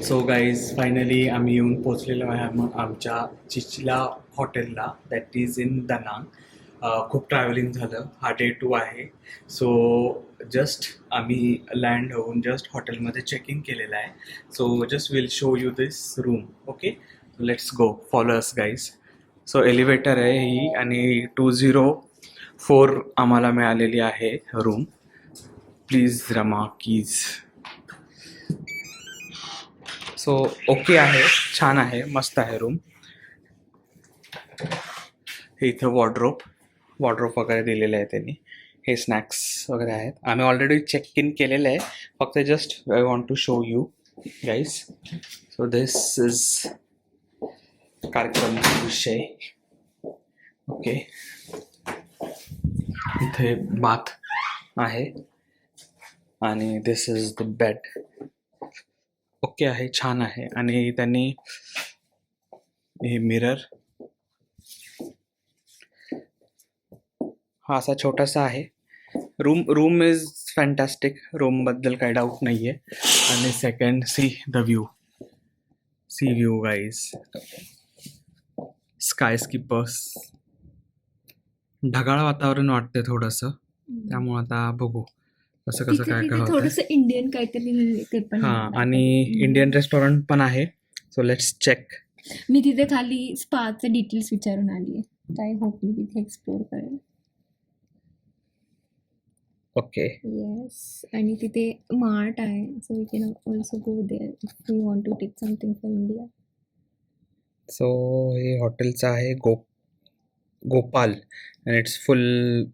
So guys finally आम्ही येऊन पोचलेलो आहे आमच्या चिचला हॉटेलला, दॅट इज इन दनांग. खूप ट्रॅव्हलिंग झालं, हा डे 2 आहे. सो जस्ट आम्ही लँड होऊन जस्ट हॉटेलमध्ये चेक इन केलेलं आहे. So just will show you this room. Okay, let's go, follow us guys. So elevator आहे ही आणि 204 आम्हाला मिळालेली आहे room. Please Rama keys. So okay आहे, छान आहे, मस्त आहे रूम. हे इथं वॉर्डरोब वगैरे दिलेले आहे त्यांनी. हे स्नॅक्स वगैरे आहेत. आम्ही ऑलरेडी चेक इन केलेलं आहे, फक्त just I want to show you guys. So this is कार्यक्रमचा विषय. ओके, इथे बाथ आहे आणि this is the bed. Okay आहे, छान आहे. आणि त्यांनी हे मिरर हा असा छोटासा आहे. Room is fantastic. रूमबद्दल काही डाऊट नाही आहे. आणि second, see the view. Sea view guys, sky skippers. ढगाळ वातावरण वाटते थोडंसं, त्यामुळे आता बघू कसं कसं काय काय होतं. थोडंसं इंडियन काहीतरी ते पण. हां, आणि इंडियन रेस्टॉरंट पण आहे. So let's check. मी तिथे खाली स्पाचे डिटेल्स विचारून आली आहे. आय होप मी तिथे एक्सप्लोर करेल. ओके, येस, आणि तिथे मार्ट आहे. So we can also go there if we want to take something for India. So हे हॉटेलचं आहे गोपाल आणि it's full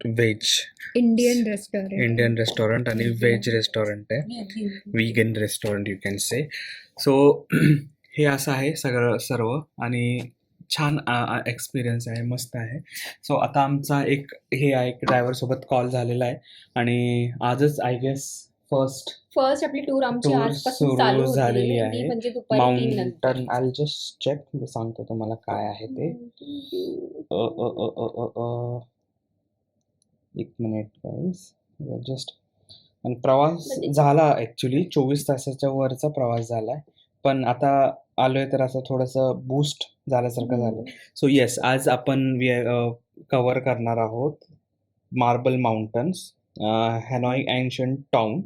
veg Indian restaurant आणि व्हेज रेस्टॉरंट आहे. Vegan restaurant you can say. So हे असं आहे सगळं सर्व आणि छान एक्सपिरियन्स आहे, मस्त आहे. सो आता आमचा एक हे आहे की ड्रायव्हरसोबत कॉल झालेला आहे आणि आजच आय गेस फर्स्ट आपली टूर आमची टूर आजपासून सुरू चालू झालेली होते, आहे. म्हणजे दुपारी 3 नंतर. माउंटन, आय जस्ट चेक, मी सांगतो तुम्हाला काय आहे ते. एक मिनिट गाईज, जस्ट. आणि प्रवास झाला ॲक्च्युली 24 तासाच्या वरचा प्रवास झालाय, पण आता आलोय तर असं थोडंसं बूस्ट झाल्यासारखं झालं. सो येस, आज आपण कव्हर करणार आहोत मार्बल माउंटन्स, हॅनॉई एन्शंट टाउन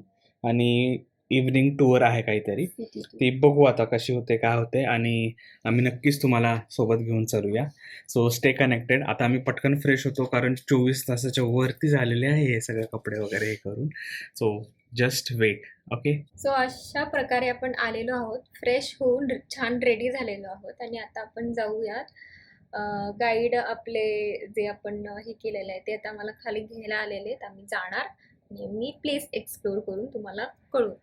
आणि इव्हनिंग टूर आहे काहीतरी. ती बघू आता कशी होते, काय होते, आणि आम्ही नक्कीच तुम्हाला सोबत घेऊन चालूया. So stay connected. आता आम्ही पटकन फ्रेश होतो कारण 24 तासाच्या वरती झालेले आहे हे सगळे कपडे वगैरे हे करून. So just wait. Okay, so अशा प्रकारे आपण आलेलो आहोत, फ्रेश होऊन छान रेडी झालेलो आहोत आणि आता आपण जाऊयात. गाईड आपले जे आपण हे केलेलं आहे ते आता आम्हाला खाली घ्यायला आलेले आहेत. आम्ही जाणार आणि मी प्लेस एक्सप्लोर करून तुम्हाला कळवू.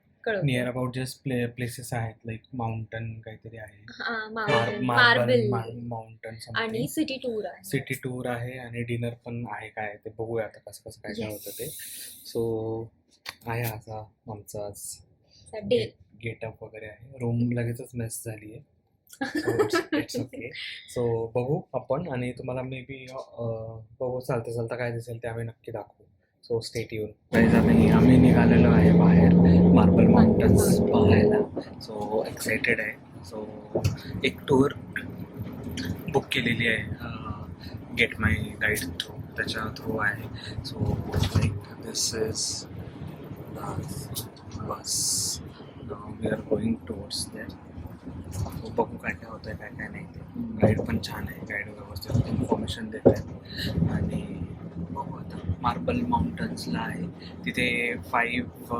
नियर अबाउट जस्ट प्लेसेस आहेत, लाईक माउंटन काहीतरी आहे, मार्बल माउंटन आणि सिटी टूर आहे. सिटी टूर आहे आणि डिनर पण आहे. काय ते बघूया आता कसं कसं काय काय होतं ते. सो आहे असा आमचा डे. गेटअप वगैरे आहे. रूम लगेचच मेस झाली आहे. It's okay. सो बघू आपण आणि तुम्हाला मे बी बघू चालता चालता काय दिसेल ते आम्ही नक्की दाखवू. So stay tuned. आम्ही निघालेलो आहे बाहेर मार्बल माउंटन्स पाहायला. सो एक्सायटेड आहे. सो एक टूर बुक केलेली आहे गेट माय गाईड थ्रू, त्याच्या थ्रू आहे. So like this is bus. We are going towards there. बघू काय काय होतं आहे, काय काय नाही ते. गाईड पण छान आहे, गाईड व्यवस्थित इन्फॉर्मेशन देत आहे. आणि बघू आता मार्बल माउंटन्सला आहे तिथे 5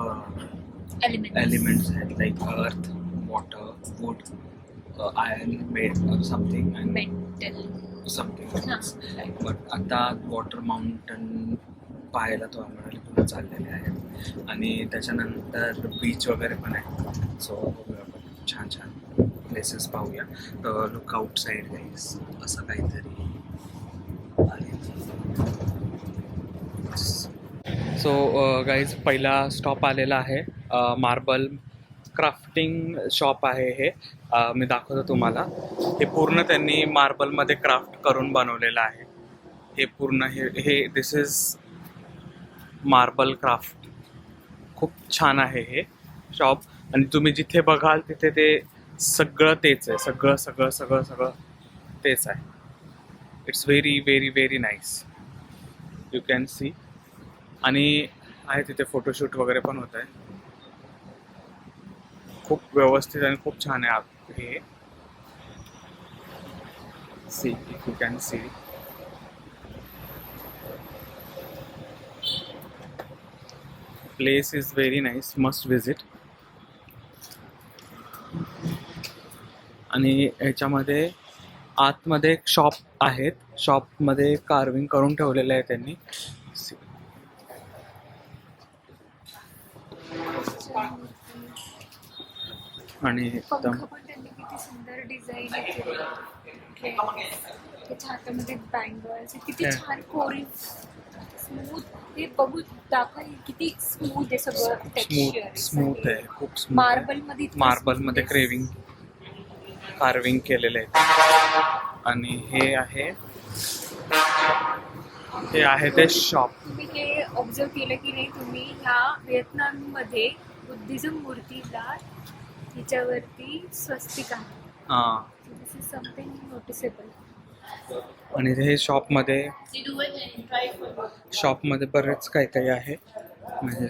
एलिमेंट्स आहेत, like earth, water, wood, iron, made something and metal something. But आता वॉटर माउंटन पाहायला तो आम्हाला घेऊन चाललेले आहे आणि त्याच्यानंतर बीच वगैरे पण आहे. सो छान छान प्लेसेस पाहूया. लुक आउट साईड गाईज असं काहीतरी आहे. सो गाईज पहिला स्टॉप आलेला आहे मार्बल क्राफ्टिंग शॉप आहे हे. मी दाखवतो तुम्हाला. हे पूर्ण त्यांनी मार्बलमध्ये क्राफ्ट करून बनवलेलं आहे. हे पूर्ण हे दिस इज मार्बल क्राफ्ट. खूप छान आहे हे शॉप आणि तुम्ही जिथे बघाल तिथे ते सगळं तेच आहे, सगळं सगळं सगळं सगळं तेच आहे. It's very very very nice, you can C. आणि आहे तिथे फोटोशूट वगैरे पण होत आहे. खूप व्यवस्थित आणि खूप छान आहे हे. See, if you can see, place is very nice, must visit. आणि ह्याच्यामध्ये आतमध्ये एक शॉप आहेत, शॉपमध्ये कार्विंग करून ठेवलेलं आहे त्यांनी. See. आणि एकदम पंख पण त्यांनी किती सुंदर डिझाईन केले. त्याच्या हातामध्ये बँगल्स किती Yeah. छान कोरीव स्मूथ. हे बघू दाखवा किती स्मूथ आहे सगळं. स्मूथ स्मूथ आहे, खूप स्मूथ. मार्बल मध्ये मार्बलमध्ये कार्विंग केलेलं आहे. आणि हे आहे ते शॉप. तुम्ही हे ऑब्झर्व केलं की नाही तुम्ही, ह्या व्हिएतनाम मध्ये बुद्धिझम मूर्तीला तिच्यावरती स्वस्तिक आहे. हां. दिस इज समथिंग नोटिसेबल. आणि हे शॉपमध्ये बरेच काही काही आहे, म्हणजे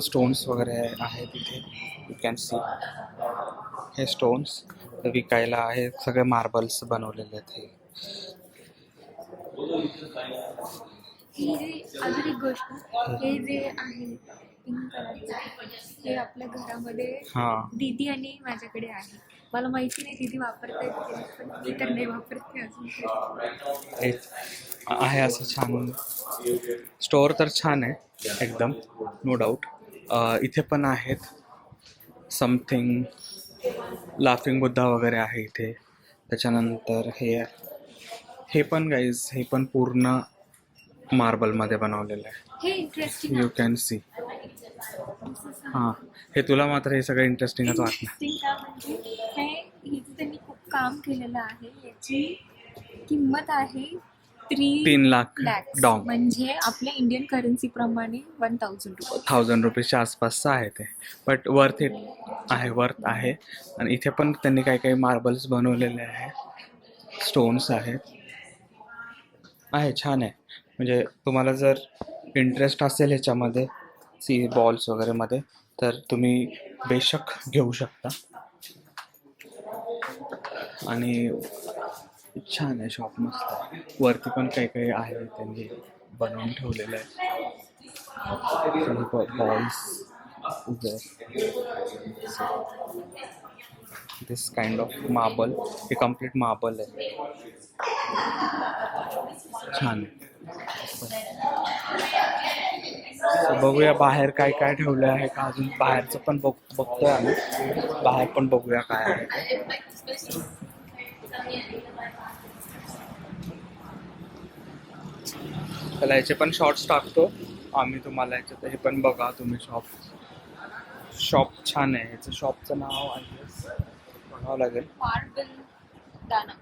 स्टोन्स वगैरे आहे तिथे. यू कॅन सी हे स्टोन्स विकायला आहे, सगळे मार्बल्स बनवलेले आहेत हे. ही जी अजून एक गोष्ट, हे जे आहे पिंक कलरचं, हे आपल्या घरामध्ये हां. दीदी आणि माझ्याकडे आहे. मला माहिती नाही दीदी वापरता येते, पण मी तर नाही वापरते अजून. हे आहे असं छान स्टोअर, तर छान आहे एकदम, नो डाऊट. इथे पण आहेत समथिंग, लाफिंग बुद्धा वगैरे आहे इथे. त्याच्यानंतर हे पण गाईज, हे पण पूर्ण मार्बलमध्ये बनवलेलं आहे. हे इंटरेस्टिंग यू कॅन सी. हां, हे तुला मात्र हे सगळं इंटरेस्टिंगच वाटलं. का म्हणजे हे इथे त्यांनी खूप काम केलेलं आहे. याची किंमत आहे 3 लाख lakhs, डॉंग, म्हणजे आपल्या इंडियन करन्सी प्रमाणे 1000 रुपये. 1000 रुपीच्या आसपासचं आहे ते, बट वर्थ आहे. आणि इथे पण त्यांनी काही काही मार्बल्स बनवलेले आहे, स्टोन्स आहेत. छान आहे. म्हणजे तुम्हाला जर इंटरेस्ट असेल ह्याच्यामध्ये, बॉल्स वगैरेमध्ये, तर तुम्ही बेशक घेऊ शकता. आणि छान आहे शॉप, मस्त आहे. वरती पण काही काही आहे त्यांनी बनवून ठेवलेलं आहे. Balls, this kind of marble, हे कम्प्लीट मार्बल आहे. छान आहे. बघूया बाहेर काय काय ठेवलं आहे का अजून. बाहेरचं पण बघतोय आम्ही, बाहेर पण बघूया काय आहे. त्याला याचे पण शॉर्ट्स टाकतो आम्ही तुम्हाला याच्यात, हे पण बघा तुम्ही. शॉप छान आहे. याचं शॉपचं नाव आहे, बघावं लागेल. मार्बल दाना.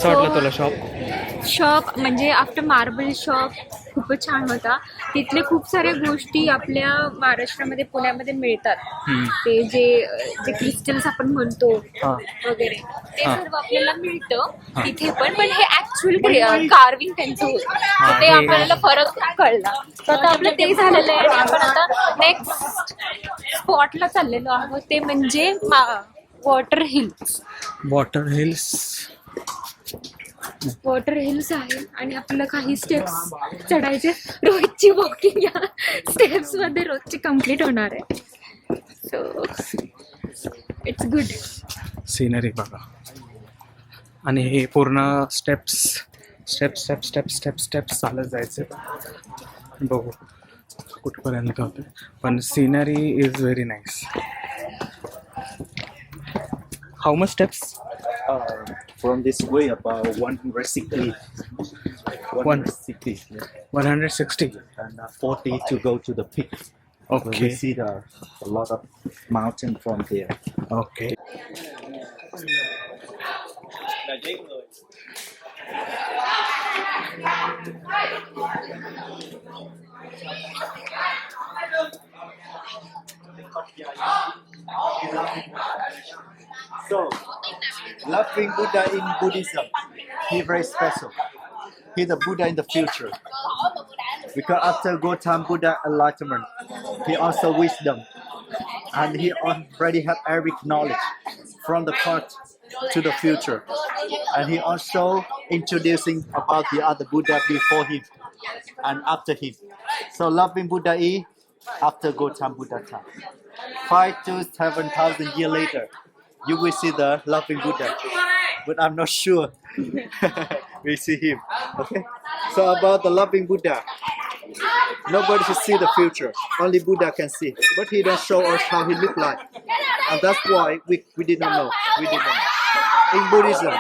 कसं वाटलं तुला शॉप? शॉप म्हणजे आफ्टर मार्बल शॉप खूपच छान होता. तिथले खूप साऱ्या गोष्टी आपल्या महाराष्ट्रामध्ये पुण्यामध्ये मिळतात. ते जे जे क्रिस्टल्स आपण म्हणतो हां वगैरे ते हा. सर्व आपल्याला मिळतं तिथे पण हे ऍक्च्युअल कार्विंग त्यांचं होतं. तर ते हे- आपल्याला फरक कळला. तर आता आपलं ते झालेलं आहे आणि आपण आता नेक्स्ट स्पॉटला चाललेलो आहोत ते म्हणजे water hills. Water hills. Water hills आहे आणि आपल्याला काही स्टेप्स चढायचे. रोजची वॉकिंग या स्टेप्स मध्ये रोजची कम्प्लीट होणार आहे. So it's good. सिनरी बघा आणि हे पूर्ण steps steps steps steps steps steps चालत जायचं. बघू कुठपर्यंत होतं पण scenery is very nice. How much steps? From this way about 160. 160. Yeah. 160. And 40 to go to the peak. Where Okay. we see a lot of mountain from there. Okay. So, laughing Buddha in Buddhism, he very special. He the Buddha in the future. Because after Gautama Buddha enlightenment, he also wisdom. And he already have every knowledge from the past to the future. And he also introducing about the other Buddha before him and after him. So loving Buddha is after Gautama Buddha time. 5 to 7,000 years later, you will see the loving Buddha. But I'm not sure we see him. Okay. So about the loving Buddha, nobody should see the future. Only Buddha can see. But he don't show us how he look like. And that's why we did not know. We did not know. In Buddhism,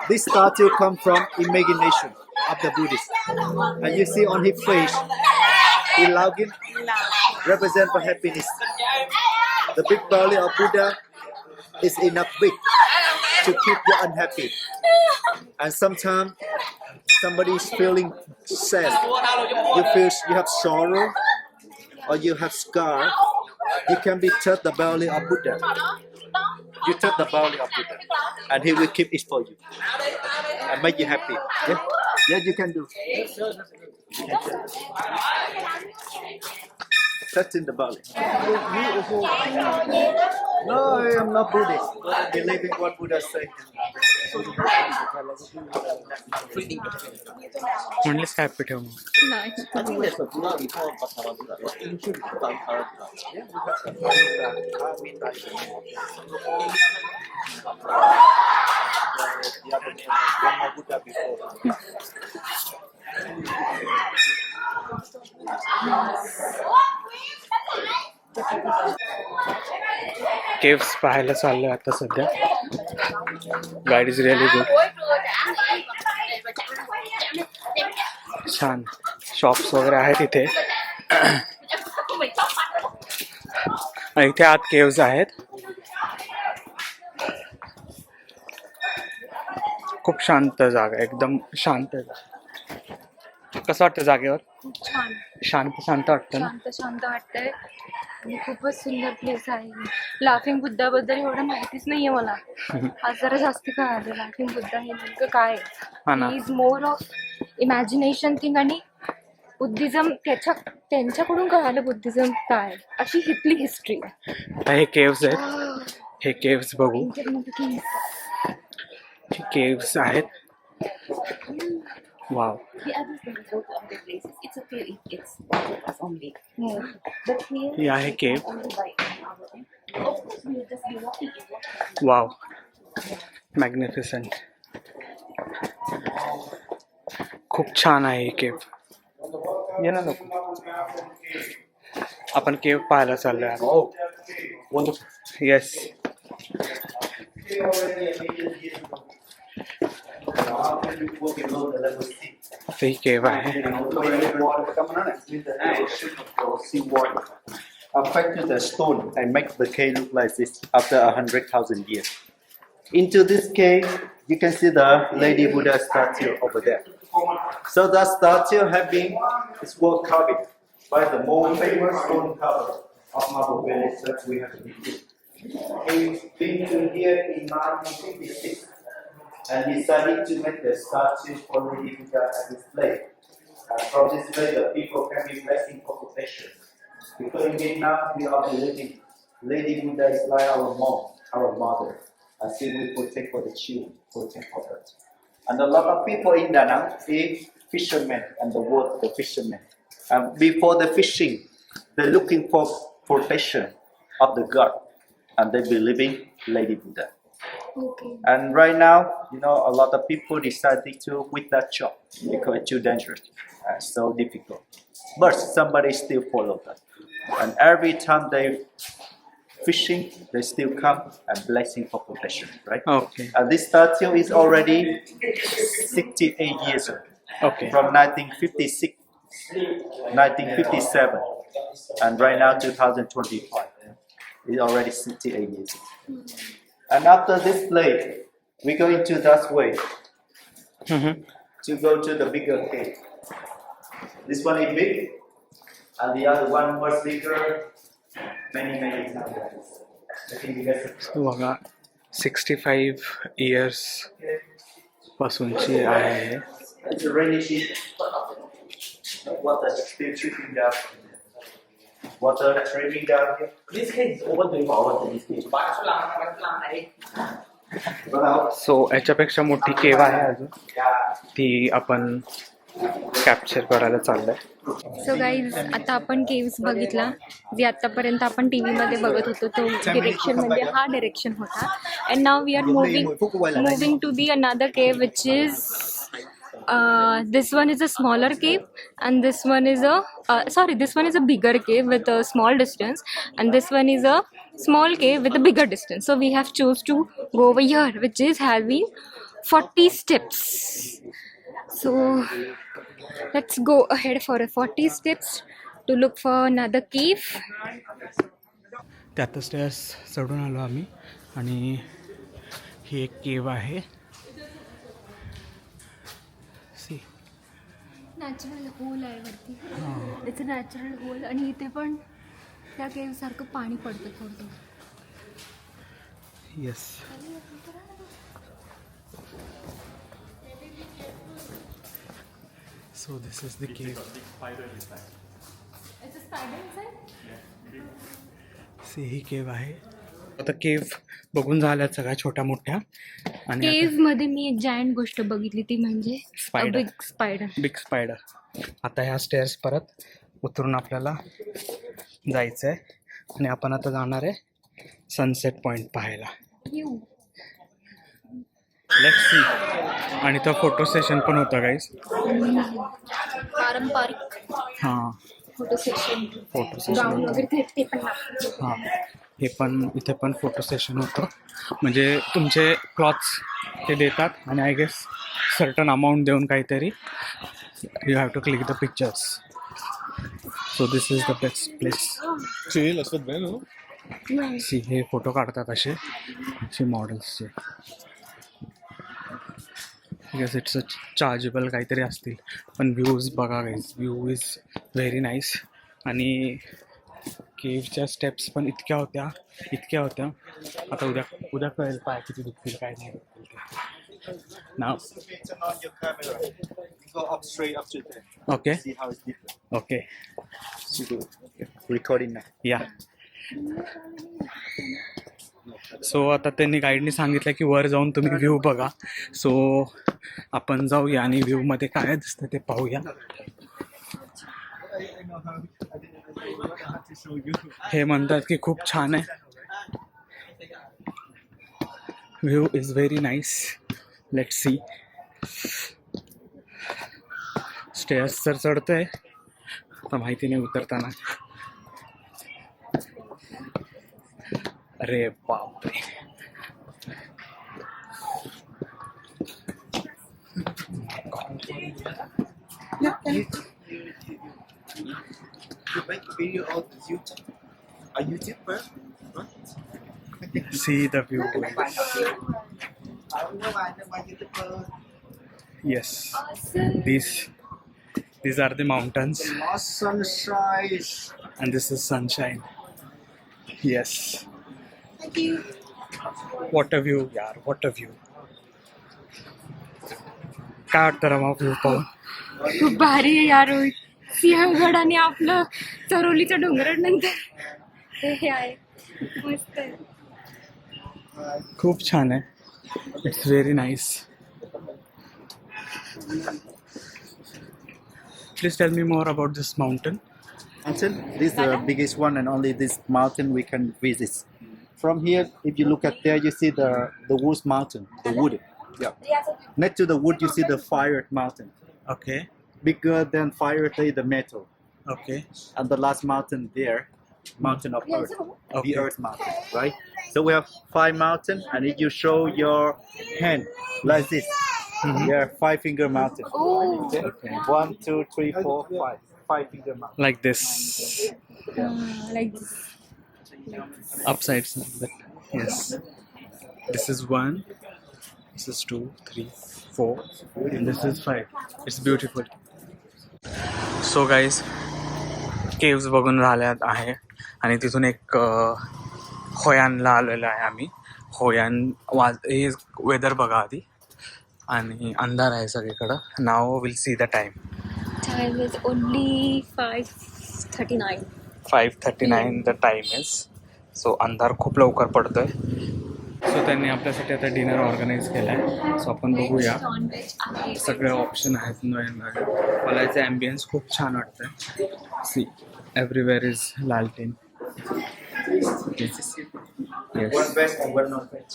this statue come from imagination of the Buddhist. And you see on his face, he Laugin represent for happiness. The big belly of Buddha is enough big to keep you unhappy. And sometimes somebody is feeling sad. You have sorrow or you have scar. You can be touch the belly of Buddha. You touch the belly of Buddha, and he will keep it for you and make you happy. Yeah, yeah, you can do. Touching the belly. No, I am not Buddhist. Believing what Buddha said. म्हणलेच काय पे ठेव मग. नाही. I think there's a Buddha before Patabadura. Ancient Patabadura. Yeah, we have the other name, one more Buddha before. Caves पाहायला चाललोय आता सध्या. Guide is really good. छान shops वगैरे आहेत इथे. आणि इथे आत केव्स आहेत. खूप शांत जागा, एकदम शांत जागा. कसं वाटतं जागेवर? छान शांत वाटतं ना. शांत वाटतंय आणि खूपच सुंदर प्लेस आहे. लाफिंग बुद्धाबद्दल एवढं माहितीच नाहीये मला. आज जरा जास्त कळालं लाफिंग बुद्धा हे नेमकं काय हा ना. Is more of imagination thing आणि बुद्धिझम त्यांच्याकडून कळालं बुद्धिझम काय अशी इथली हिस्ट्री आहे. आता हे केव्स आहेत. हे केव्स बघू. हे केव्स आहेत. Wow. The others don't go to other places. It's okay if it's us only. But here, हे आहे केव. only by an hour. Of course, we'll just be walking and walking. Wow. Magnificent. खूप छान आहे हे केव. ये ना नको. आपण केव पाहायला चाललोय. येस. ही केव आहे. Affected the stone and make the cave look like this after 100,000 years. Into this cave, you can see the Lady Buddha statue over there. So that statue is world carving by the most famous stone carver of Marble Village that we have been to. He's been to here in 1956 and decided to make the statue for Lady Buddha at display. From this way, the people can be blessing for protection. Because in Vietnam, we are believing Lady Buddha is like our mom, our mother. And still we protect for the children, protect for her. And a lot of people in Da Nang is fishermen and the work the fishermen. And before the fishing, they're looking for protection of the God. And they believe in Lady Buddha. Okay. And right now, a lot of people decided to quit that job because it's too dangerous and so difficult. But somebody still follow that. And every time they fishing, they still come and blessing for protection, right? Okay. And this statue is already 68 years old. Okay. From 1956, 1957, and right now 2025. It's already 68 years old. And after this play, we go into that way to go to the bigger cave. This one is big, and the other one was bigger many times. I think you guys have बघा 65 years पासूनची आहे. It's a rainy season. Water is still trickling down. Water is trickling down here. This case is over to forward this case. So याच्यापेक्षा मोठी केव आहे अजून, ती आपण capture करायला चाललंय. सो गाईज आता आपण केव्स बघितला, जे आतापर्यंत आपण टीव्ही मध्ये बघत होतो तो डिरेक्शन म्हणजे हा डिरेक्शन होता. And now we are moving to the another cave which is this one is a smaller cave and this one is a bigger cave with a small distance, and this one is a small cave with a bigger distance. So we have chose to go over here, which is having 40 steps. So let's go ahead for a 40 steps to look for another cave. त्यात stairs चढून आलो आम्ही आणि ही एक केव आहे. Natural hole आहे वरती, त्याचं नॅचरल होल, आणि इथे पण त्या केव्ह सारखं पाणी पडतं थोडं. Yes. So this is the cave. See ही केव आहे. आता केव बघून झाल्यात सगळ्या छोट्या मोठ्या, आणि केव्ह मध्ये मी एक जायंट गोष्ट बघितली, ती म्हणजे स्पायडर. Big spider. आता ह्या स्टेअर्स परत उतरून आपल्याला जायचं आहे आणि आपण आता जाणार आहे सनसेट पॉईंट पाहायला. Let's see. आणि तो फोटो सेशन पण होता गाईज. पारंपरिक हां, फोटो सेशन फोटो वगैरे ते पण. हां, हे पण इथे पण फोटो सेशन होतं. म्हणजे तुमचे क्लॉथ्स ते देतात आणि आय गेस सर्टन अमाऊंट देऊन काहीतरी you have to click the pictures. So this is the best place. See हे फोटो काढतात असे मॉडेल्सचे. गेस इट्स अ चार्जेबल काहीतरी असतील, पण व्ह्यूज बघा guys, view is very nice. आणि केव्हच्या स्टेप्स पण इतक्या होत्या. आता उद्या कळेल पाय किती दुखतील काय नाही दुखतील. नाव on your camera. You go up straight up to there. Okay See how it's different. Okay Recording now. या. सो आता त्यांनी गाईडनी सांगितलं की वर जाऊन तुम्ही व्ह्यू बघा. सो आपण जाऊया आणि व्ह्यूमध्ये काय दिसतं ते पाहूया. हे म्हणतात की खूप छान आहे. View is very nice. Let's see. Stairs तर चढतोय, आता माहिती नाही उतरताना. अरे बापरे. You make a video on YouTube. A YouTuber? Right? See the view. Yes, these are the mountains Lost sunshine. and this is sunshine. Yes. Thank you. What a view यार, what a view. काय वाटतं Rama view पाहून? खूप भारी आहे यार रोहित. सिंहगड आणि आपलं चरोलीच्या डोंगरानंतर हे आहे मस्त आहे. खूप छान आहे. It's very nice. Please tell me more about this mountain. Mountain. This is the biggest one and only this mountain we can visit. From here, if you look at there, you see the Wood Mountain, the wood. Yeah. Next to the wood, you see the Fire Mountain. Okay, Bigger than Fire is the metal. okay, And the last mountain there, Mountain of Earth. Okay. The Earth Mountain, right? So we have 5 mountains, and if you show your hand like this, there are 5-finger mountain. Oh. Okay. 1, 2, 3, 4, 5. 5-finger mountain. like this. Like this. Upside down. Yes. This is 1. This is 2, 3, 4, and this is 5. It's beautiful. So guys, caves बघून राहिल्यात आहे आणि तिथून एक होयानला आलेलो आहे आम्ही. Hoi An हे वेदर बघा आधी आणि अंधार आहे सगळीकडं. Now will see the time. Time is only 5:39. 5:39 the time is. So अंधार खूप लवकर पडतोय. सो त्यांनी आपल्यासाठी आता डिनर ऑर्गनाईज केलं आहे. सो आपण बघूया. नॉनव्हेज आहे. सगळे ऑप्शन आहेत नवीन. मला याचं ॲम्बियन्स खूप छान वाटतंय. सी एव्हरीवेअर इज लालटेन. One veg and one non-veg.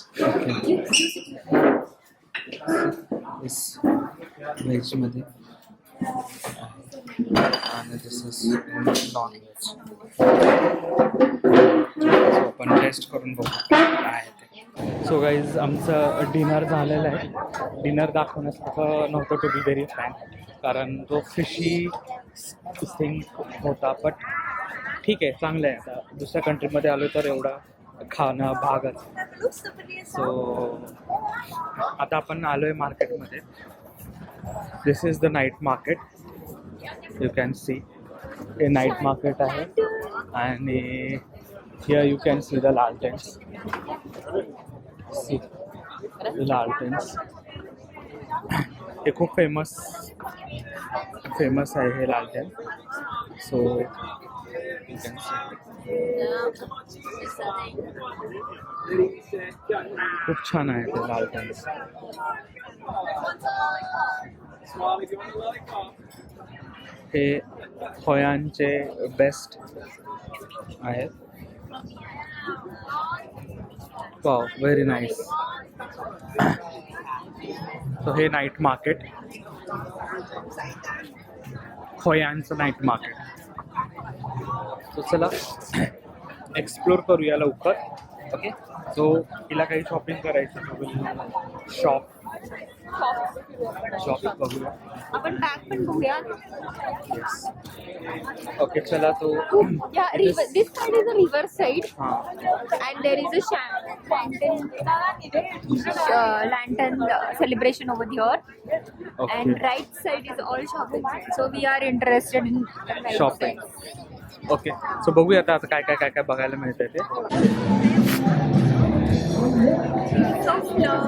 व्हेजमध्ये आणि दिस इज नॉन व्हेज. आपण टेस्ट करून बघू काय आहे ते. सो गाईज आमचं डिनर झालेलं आहे. डिनर दाखवण्यासारखं नव्हतं टू बी व्हेरी फ्रँक, कारण तो फिशी थिंग होता. बट ठीक आहे, चांगलं आहे. आता दुसऱ्या कंट्रीमध्ये आलो तर एवढा खाणं भागच. सो आता आपण आलो आहे मार्केटमध्ये. This is the night market. You can see हे नाईट मार्केट आहे आणि here you can see the lanterns. See the lanterns. हे खूप फेमस आहे हे लालटेन. सो यू कॅन सी खूप छान आहे ते लालटेन्स. हे होयांचे बेस्ट आहेत. Wow, very nice. सो हे नाईट मार्केट, होयांचं नाईट मार्केट. सो चला एक्सप्लोर करूया लवकर. ओके. सो तिला काही शॉपिंग करायचं, शॉपिंग बघूया. आपण बॅग पण बघूया. येस. ओके चला. तो Yeah, river. This side is a river side, हां and there is a lantern celebration over here. Okay. And right side is all shopping. So we are interested in the right Shopping. side. Okay. So बघूया आता काय बघायला मिळतंय ते. So slow.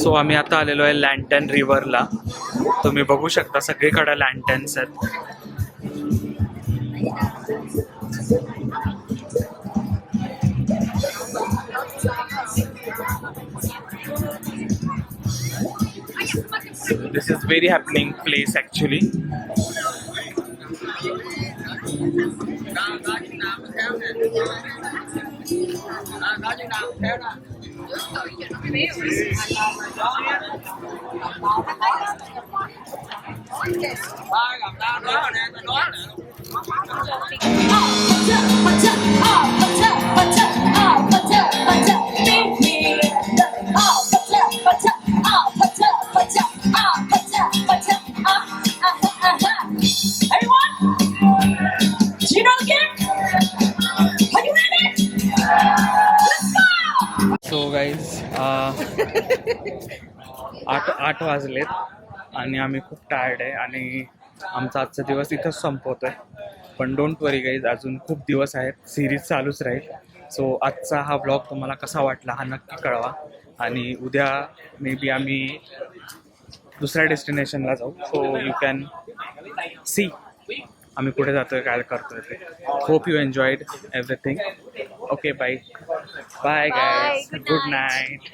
So आम्ही आता आलेलो आहे लँटन रिव्हरला. तुम्ही बघू शकता सगळीकडे लँटन्स आहेत. This is very happening place actually. Put आठ वाजलेत आणि आम्ही खूप टायर्ड आहे आणि आमचा आजचा दिवस इथंच संपवतोय. पण डोंट वरी गाईज, अजून खूप दिवस आहेत, सिरीज चालूच राहील. सो आजचा हा ब्लॉग तुम्हाला कसा वाटला हा नक्की कळवा. आणि उद्या मे बी आम्ही दुसऱ्या डेस्टिनेशनला जाऊ. सो यू कॅन सी आम्ही कुठे जातोय, काय करतोय ते. Hope you enjoyed everything. Okay, bye bye guys, good night.